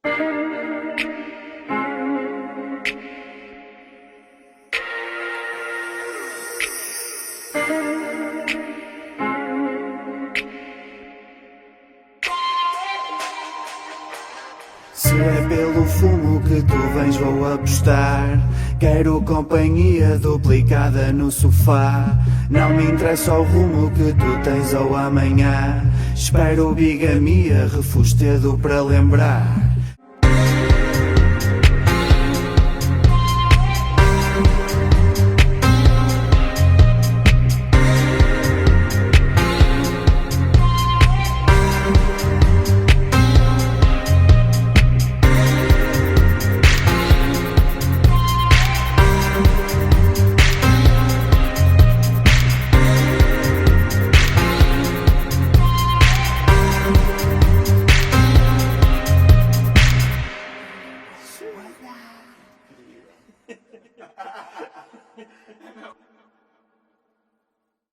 Se é pelo fumo que tu vens, vou apostar. Quero companhia duplicada no sofá. Não me interessa o rumo que tu tens ou amanhã. Espero bigamia, refustedo para lembrar.